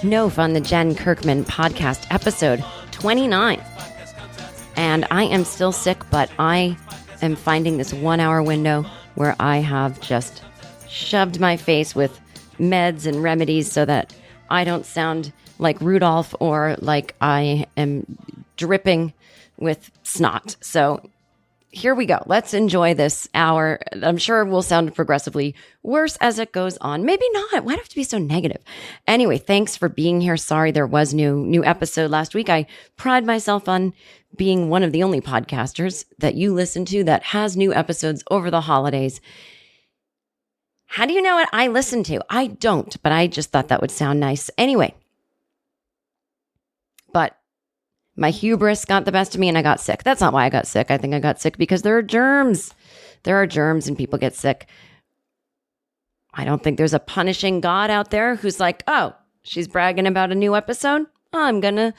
No Fun, the Jen Kirkman podcast, episode 29. And I am still sick, but I am finding this 1 hour window where I have just shoved my face with meds and remedies so that I don't sound like Rudolph or like I am dripping with snot. So here we go. Let's enjoy this hour. I'm sure we'll sound progressively worse as it goes on. Maybe not. Why do I have to be so negative? Anyway, thanks for being here. Sorry there was new episode last week. I pride myself on being one of the only podcasters that you listen to that has new episodes over the holidays. How do you know what I listen to? I don't, but I just thought that would sound nice. Anyway, but my hubris got the best of me and I got sick. That's not why I got sick. I think I got sick because there are germs. There are germs and people get sick. I don't think there's a punishing God out there who's like, oh, she's bragging about a new episode. I'm gonna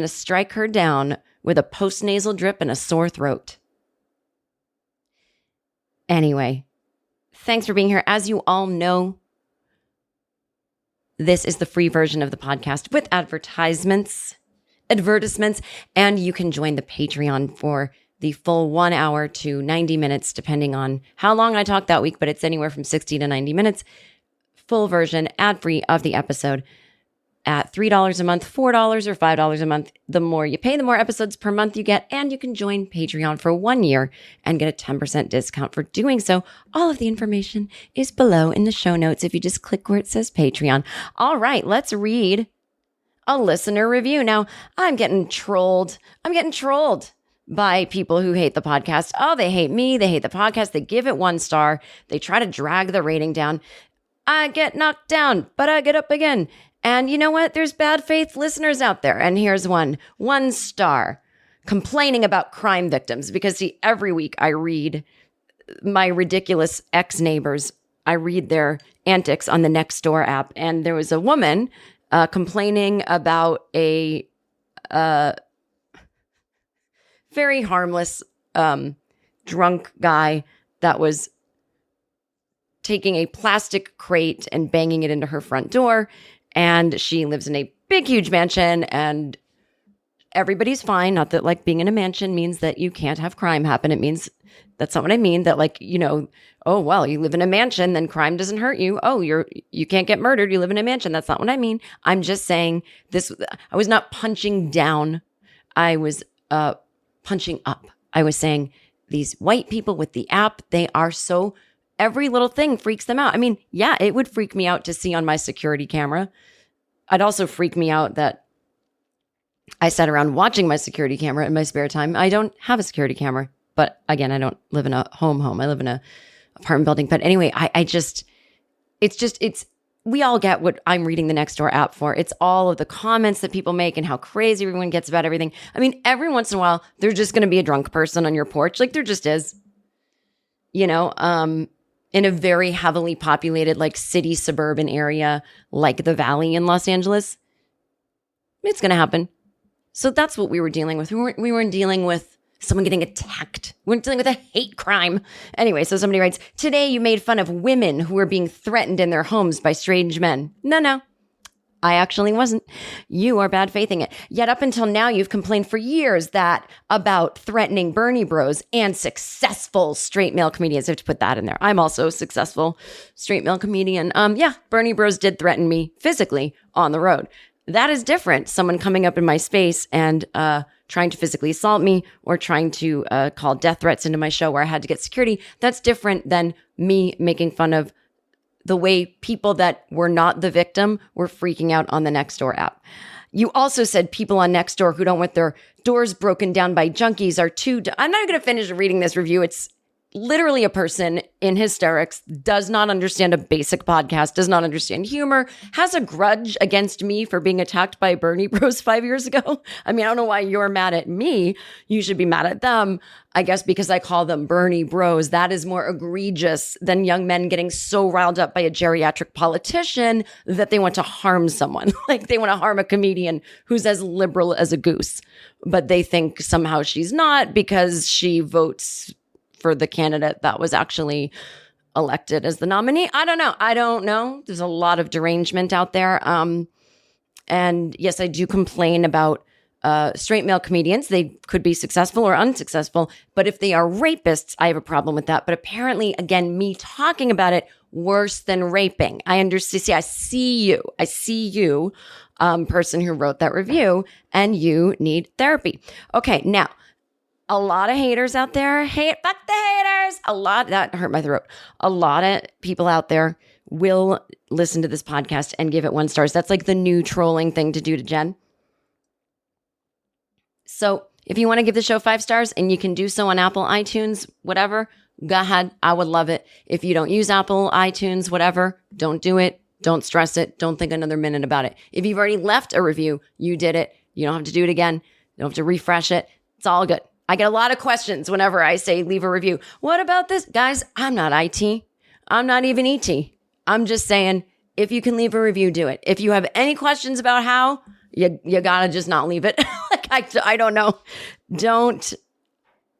strike her down with a postnasal drip and a sore throat. Anyway, thanks for being here. As you all know, this is the free version of the podcast with advertisements, and you can join the Patreon for the full 1 hour to 90 minutes, depending on how long I talk that week, but it's anywhere from 60 to 90 minutes. Full version, ad-free of the episode at $3 a month, $4 or $5 a month. The more you pay, the more episodes per month you get, and you can join Patreon for 1 year and get a 10% discount for doing so. All of the information is below in the show notes if you just click where it says Patreon. All right, let's read a listener review. Now, I'm getting trolled by people who hate the podcast. Oh, they hate me. They hate the podcast. They give it 1 star. They try to drag the rating down. I get knocked down, but I get up again. And you know what? There's bad faith listeners out there. And here's one 1 star, complaining about crime victims. Because see, every week I read my ridiculous ex-neighbors. I read their antics on the Nextdoor app. And there was a woman complaining about a very harmless drunk guy that was taking a plastic crate and banging it into her front door. And she lives in a big, huge mansion and everybody's fine. Not that like being in a mansion means that you can't have crime happen. It means that's not what I mean. That like, you know, oh, well, you live in a mansion, then crime doesn't hurt you. Oh, you can't get murdered. You live in a mansion. That's not what I mean. I'm just saying this. I was not punching down. I was punching up. I was saying these white people with the app, they are so, every little thing freaks them out. I mean, yeah, it would freak me out to see on my security camera. I'd also freak me out that I sat around watching my security camera in my spare time. I don't have a security camera, but again, I don't live in a home. I live in a apartment building. But anyway, we all get what I'm reading the Nextdoor app for. It's all of the comments that people make and how crazy everyone gets about everything. I mean, every once in a while, there's just going to be a drunk person on your porch. Like there just is, you know, in a very heavily populated, like city suburban area, like the Valley in Los Angeles. It's going to happen. So that's what we were dealing with. We weren't dealing with someone getting attacked. We weren't dealing with a hate crime. Anyway, so somebody writes, today you made fun of women who were being threatened in their homes by strange men. No, I actually wasn't. You are bad faithing it. Yet up until now, you've complained for years about threatening Bernie bros and successful straight male comedians. I have to put that in there. I'm also a successful straight male comedian. Yeah, Bernie bros did threaten me physically on the road. That is different. Someone coming up in my space and trying to physically assault me or trying to call death threats into my show where I had to get security. That's different than me making fun of the way people that were not the victim were freaking out on the Nextdoor app. You also said people on Nextdoor who don't want their doors broken down by junkies are too... I'm not going to finish reading this review. It's literally a person in hysterics, does not understand a basic podcast, does not understand humor, has a grudge against me for being attacked by Bernie bros 5 years ago. I mean, I don't know why you're mad at me. You should be mad at them. I guess because I call them Bernie bros. That is more egregious than young men getting so riled up by a geriatric politician that they want to harm someone. Like they want to harm a comedian who's as liberal as a goose, but they think somehow she's not because she votes for the candidate that was actually elected as the nominee. I don't know. There's a lot of derangement out there. And yes, I do complain about straight male comedians. They could be successful or unsuccessful, but if they are rapists, I have a problem with that. But apparently, again, me talking about it, worse than raping. I understand. See, I see you, person who wrote that review, and you need therapy. Okay, now, a lot of haters out there. Fuck the haters. That hurt my throat. A lot of people out there will listen to this podcast and give it 1 star. That's like the new trolling thing to do to Jen. So if you want to give the show 5 stars and you can do so on Apple, iTunes, whatever, go ahead. I would love it. If you don't use Apple, iTunes, whatever, don't do it. Don't stress it. Don't think another minute about it. If you've already left a review, you did it. You don't have to do it again. You don't have to refresh it. It's all good. I get a lot of questions whenever I say leave a review. What about this? Guys, I'm not IT. I'm not even ET. I'm just saying, if you can leave a review, do it. If you have any questions about how, you gotta just not leave it. I don't know. Don't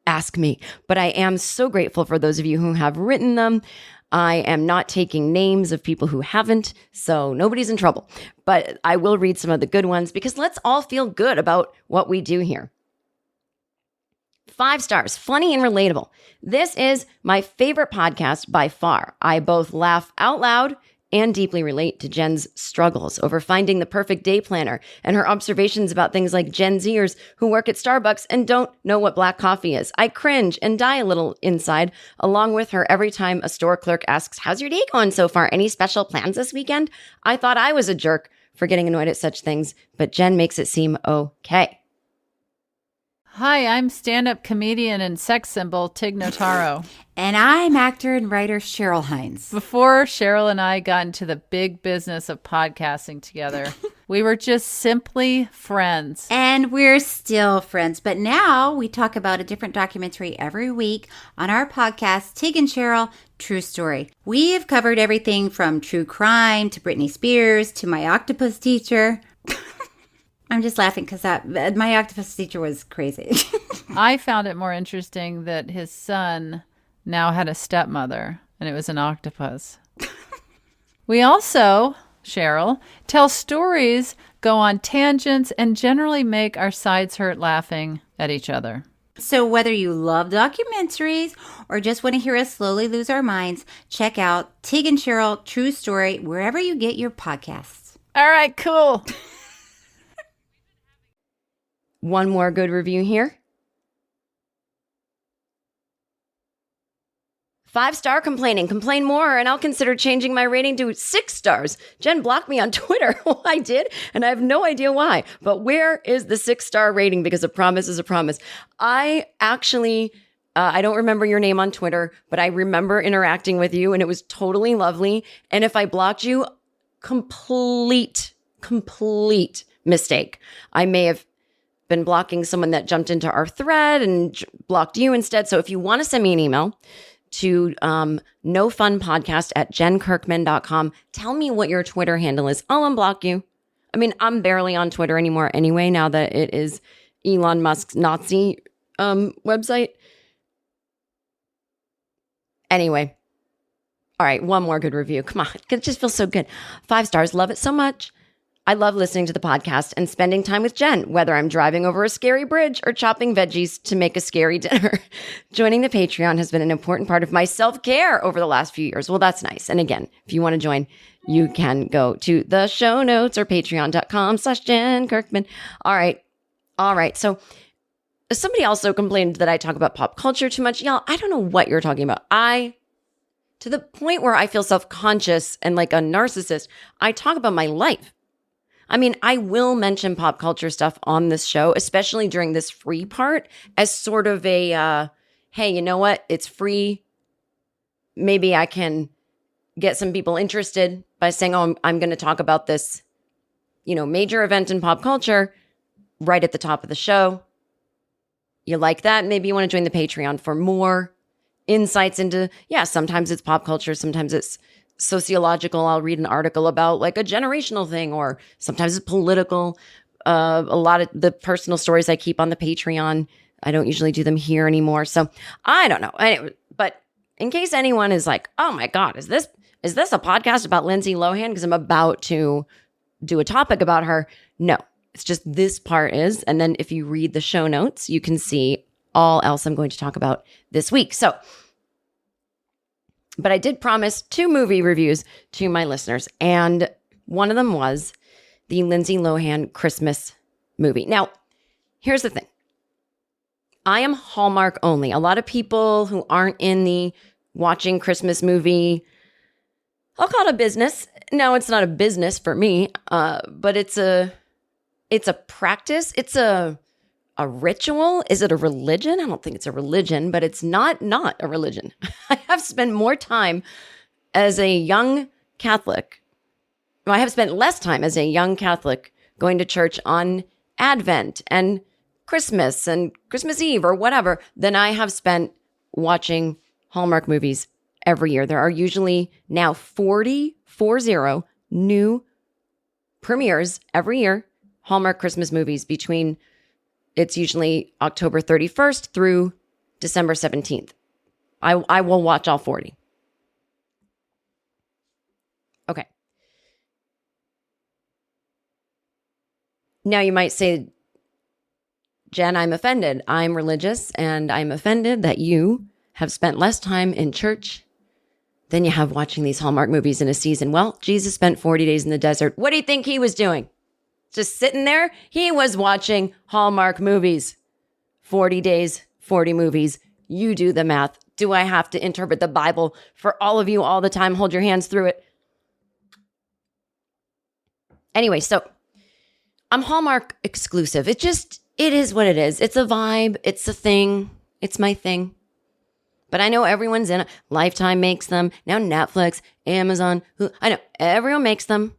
ask me. But I am so grateful for those of you who have written them. I am not taking names of people who haven't, so nobody's in trouble. But I will read some of the good ones because let's all feel good about what we do here. 5 stars, funny and relatable. This is my favorite podcast by far. I both laugh out loud and deeply relate to Jen's struggles over finding the perfect day planner and her observations about things like Gen Zers who work at Starbucks and don't know what black coffee is. I cringe and die a little inside along with her every time a store clerk asks, "How's your day going so far? Any special plans this weekend?" I thought I was a jerk for getting annoyed at such things, but Jen makes it seem okay. Hi, I'm stand-up comedian and sex symbol Tig Notaro. And I'm actor and writer Cheryl Hines. Before Cheryl and I got into the big business of podcasting together, we were just simply friends. And we're still friends. But now we talk about a different documentary every week on our podcast, Tig and Cheryl, True Story. We've covered everything from true crime to Britney Spears to My Octopus Teacher. I'm just laughing because my octopus teacher was crazy. I found it more interesting that his son now had a stepmother, and it was an octopus. We also, Cheryl, tell stories, go on tangents, and generally make our sides hurt laughing at each other. So whether you love documentaries or just want to hear us slowly lose our minds, check out Tig and Cheryl, True Story, wherever you get your podcasts. All right, cool. One more good review here. 5-star complaining. Complain more and I'll consider changing my rating to 6 stars. Jen blocked me on Twitter. Well, I did, and I have no idea why. But where is the 6-star rating? Because a promise is a promise. I actually, I don't remember your name on Twitter, but I remember interacting with you, and it was totally lovely. And if I blocked you, complete mistake. I may have been blocking someone that jumped into our thread and blocked you instead. So if you want to send me an email to nofunpodcast@jenkirkman.com, tell me what your Twitter handle is. I'll unblock you. I mean, I'm barely on Twitter anymore anyway, now that it is Elon Musk's Nazi website. Anyway. All right, one more good review. Come on, it just feels so good. 5 stars, love it so much. I love listening to the podcast and spending time with Jen, whether I'm driving over a scary bridge or chopping veggies to make a scary dinner. Joining the Patreon has been an important part of my self-care over the last few years. Well, that's nice. And again, if you want to join, you can go to the show notes or patreon.com/Jen Kirkman. All right. So somebody also complained that I talk about pop culture too much. Y'all, I don't know what you're talking about. To the point where I feel self-conscious and like a narcissist, I talk about my life. I mean, I will mention pop culture stuff on this show, especially during this free part, as sort of a, hey, you know what? It's free. Maybe I can get some people interested by saying, oh, I'm going to talk about this, major event in pop culture right at the top of the show. You like that? Maybe you want to join the Patreon for more insights into, sometimes it's pop culture, sometimes it's sociological. I'll read an article about like a generational thing, or sometimes it's political. A lot of the personal stories I keep on the Patreon, I don't usually do them here anymore. So I don't know. Anyway, but in case anyone is like, oh my God, is this a podcast about Lindsay Lohan? Because I'm about to do a topic about her. No, it's just this part is. And then if you read the show notes, you can see all else I'm going to talk about this week. So, but I did promise 2 movie reviews to my listeners. And one of them was the Lindsay Lohan Christmas movie. Now, here's the thing. I am Hallmark only. A lot of people who aren't in the watching Christmas movie, I'll call it a business. No, it's not a business for me, but it's a practice. It's a ritual. Is it a religion? I don't think it's a religion, but it's not a religion. I have spent more time as a young Catholic. Well, I have spent less time as a young Catholic going to church on Advent and Christmas and Christmas Eve or whatever than I have spent watching Hallmark movies every year. There are usually now 40 new premieres every year, Hallmark Christmas movies between, it's usually October 31st through December 17th. I will watch all 40. Okay. Now you might say, Jen, I'm offended. I'm religious and I'm offended that you have spent less time in church than you have watching these Hallmark movies in a season. Well, Jesus spent 40 days in the desert. What do you think he was doing? Just sitting there? He was watching Hallmark movies. 40 days, 40 movies. You do the math. Do I have to interpret the Bible for all of you all the time? Hold your hands through it. Anyway, so I'm Hallmark exclusive. It is what it is. It's a vibe. It's a thing. It's my thing. But I know everyone's in it. Lifetime makes them. Now Netflix, Amazon. I know everyone makes them.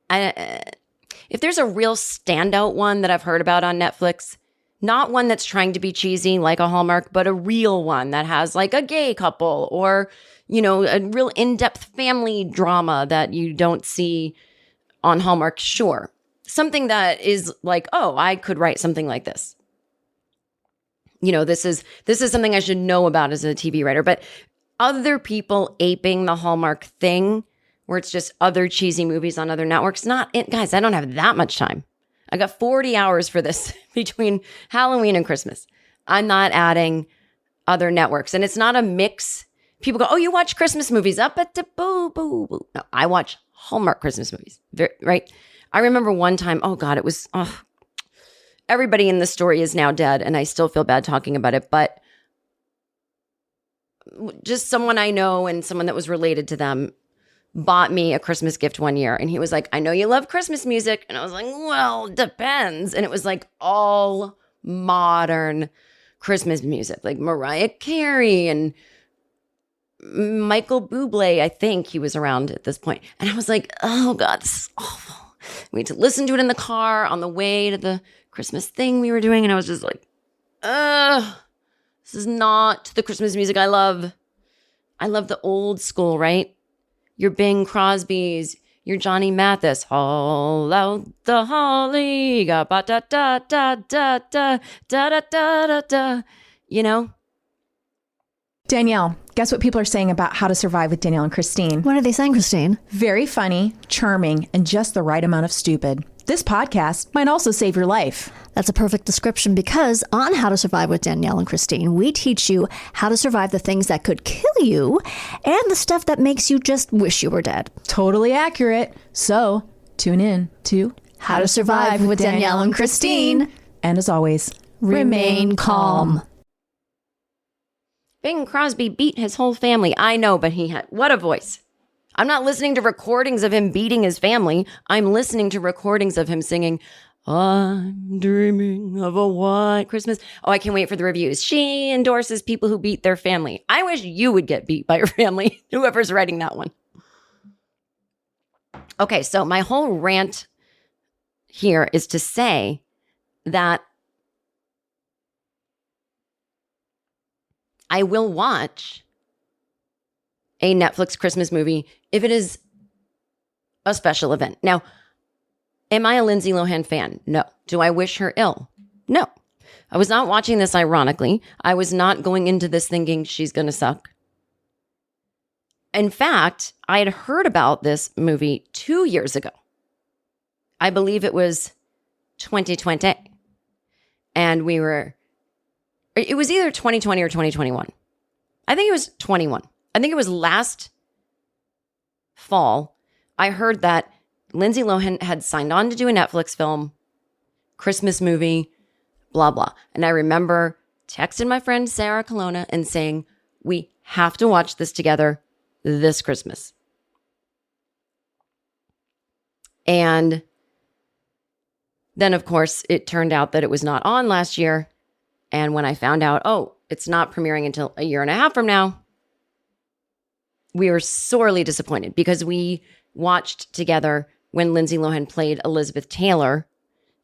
If there's a real standout one that I've heard about on Netflix, not one that's trying to be cheesy like a Hallmark, but a real one that has like a gay couple or, a real in-depth family drama that you don't see on Hallmark, sure. Something that is like, oh, I could write something like this. This is something I should know about as a TV writer. But other people aping the Hallmark thing, where it's just other cheesy movies on other networks, not it. Guys, I don't have that much time. I got 40 hours for this between Halloween and Christmas. I'm not adding other networks. And it's not a mix. People go, oh, you watch Christmas movies? Up at the boo, boo, boo. No, I watch Hallmark Christmas movies, right? I remember one time, oh God, it was, everybody in the story is now dead and I still feel bad talking about it, but just someone I know and someone that was related to them bought me a Christmas gift one year. And he was like, I know you love Christmas music. And I was like, well, depends. And it was like all modern Christmas music, like Mariah Carey and Michael Bublé. I think he was around at this point. And I was like, oh God, this is awful. We had to listen to it in the car on the way to the Christmas thing we were doing. And I was just like, this is not the Christmas music I love. I love the old school, right? Your Bing Crosby's, your Johnny Mathis. All out the holly, da da da da da da da da da da. Danielle, guess what people are saying about How to Survive with Danielle and Christine? What are they saying, Christine? Very funny, charming, and just the right amount of stupid. This podcast might also save your life. That's a perfect description because on How to Survive with Danielle and Christine, we teach you how to survive the things that could kill you and the stuff that makes you just wish you were dead. Totally accurate. So tune in to How to Survive with Danielle and Christine. And as always, remain calm. Bing Crosby beat his whole family. I know, but what a voice. I'm not listening to recordings of him beating his family. I'm listening to recordings of him singing, I'm dreaming of a white Christmas. Oh, I can't wait for the reviews. She endorses people who beat their family. I wish you would get beat by your family, whoever's writing that one. Okay, so my whole rant here is to say that I will watch a Netflix Christmas movie if it is a special event. Now, am I a Lindsay Lohan fan? No. Do I wish her ill? No. I was not watching this ironically. I was not going into this thinking she's going to suck. In fact, I had heard about this movie 2 years ago. I believe it was 2020. And it was either 2020 or 2021. I think it was 21. I think it was last fall. I heard that Lindsay Lohan had signed on to do a Netflix film, Christmas movie, blah, blah. And I remember texting my friend Sarah Colonna and saying, we have to watch this together this Christmas. And then, of course, it turned out that it was not on last year. And when I found out, it's not premiering until a year and a half from now, we were sorely disappointed because we watched together when Lindsay Lohan played Elizabeth Taylor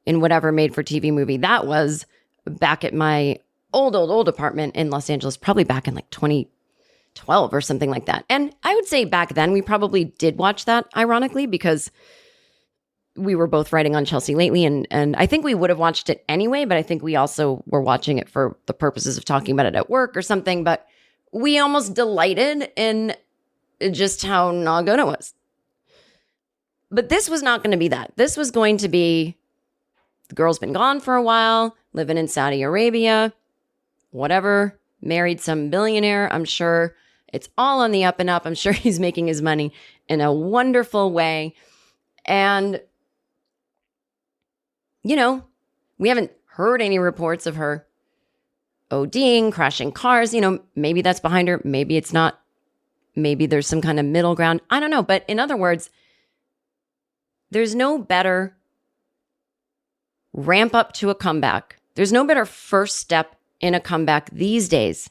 in whatever made-for-TV movie that was back at my old apartment in Los Angeles, probably back in like 2012 or something like that. And I would say back then we probably did watch that, ironically, because we were both writing on Chelsea Lately, and I think we would have watched it anyway, but I think we also were watching it for the purposes of talking about it at work or something. But we almost delighted in just how not good it was. But this was not going to be that. This was going to be, the girl's been gone for a while, living in Saudi Arabia, whatever, married some billionaire. I'm sure it's all on the up and up. I'm sure he's making his money in a wonderful way. And, we haven't heard any reports of her ODing, crashing cars. Maybe that's behind her. Maybe it's not. Maybe there's some kind of middle ground. I don't know. But in other words, there's no better ramp up to a comeback. There's no better first step in a comeback these days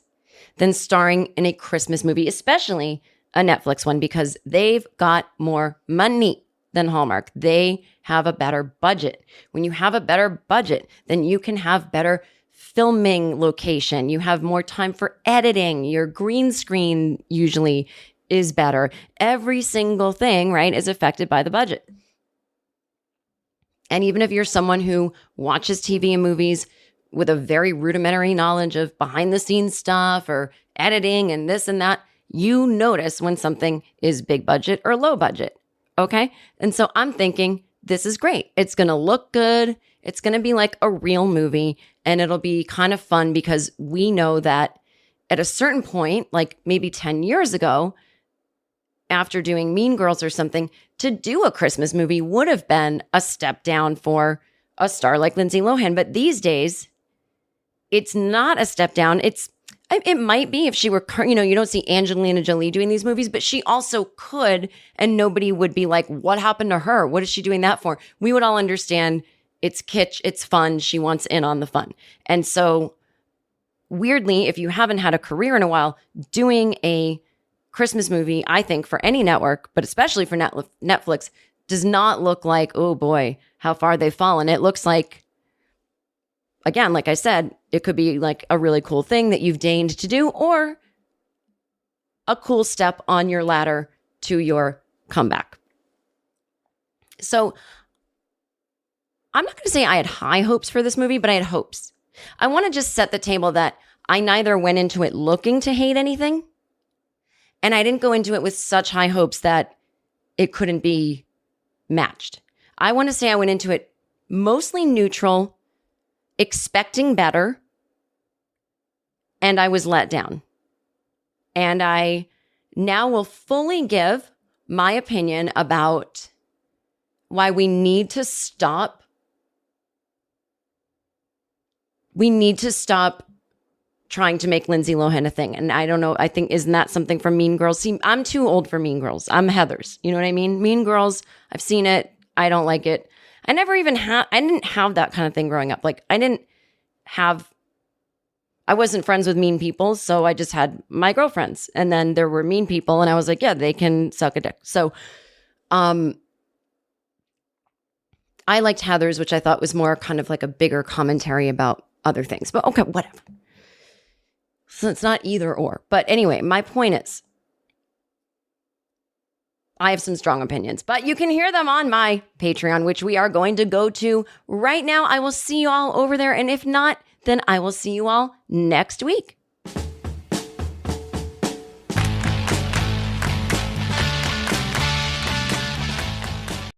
than starring in a Christmas movie, especially a Netflix one, because they've got more money than Hallmark. They have a better budget. When you have a better budget, then you can have better filming location. You have more time for editing. Your green screen usually is better. Every single thing, right, is affected by the budget. And even if you're someone who watches TV and movies with a very rudimentary knowledge of behind the scenes stuff or editing and this and that, you notice when something is big budget or low budget. Okay. And so I'm thinking this is great. It's going to look good. It's going to be like a real movie, and it'll be kind of fun because we know that at a certain point, like maybe 10 years ago, after doing Mean Girls or something, to do a Christmas movie would have been a step down for a star like Lindsay Lohan. But these days, it's not a step down. It might be if she were, you don't see Angelina Jolie doing these movies, but she also could, and nobody would be like, what happened to her? What is she doing that for? We would all understand it's kitsch, it's fun, she wants in on the fun. And so weirdly, if you haven't had a career in a while, doing a Christmas movie, I think for any network, but especially for Netflix, does not look like, oh boy, how far they've fallen. It looks like, again, like I said, it could be like a really cool thing that you've deigned to do, or a cool step on your ladder to your comeback. So I'm not going to say I had high hopes for this movie, but I had hopes. I want to just set the table that I neither went into it looking to hate anything, and I didn't go into it with such high hopes that it couldn't be matched. I want to say I went into it mostly neutral, expecting better, and I was let down. And I now will fully give my opinion about why we need to stop. We need to stop trying to make Lindsay Lohan a thing. And I don't know, I think, isn't that something from Mean Girls? See, I'm too old for Mean Girls. I'm Heather's. You know what I mean? Mean Girls, I've seen it. I don't like it. I didn't have that kind of thing growing up. Like, I wasn't friends with mean people, so I just had my girlfriends. And then there were mean people, and I was like, yeah, they can suck a dick. So, I liked Heather's, which I thought was more kind of like a bigger commentary about other things. But okay, whatever. So it's not either or. But anyway, my point is, I have some strong opinions, but you can hear them on my Patreon, which we are going to go to right now. I will see you all over there. And if not, then I will see you all next week.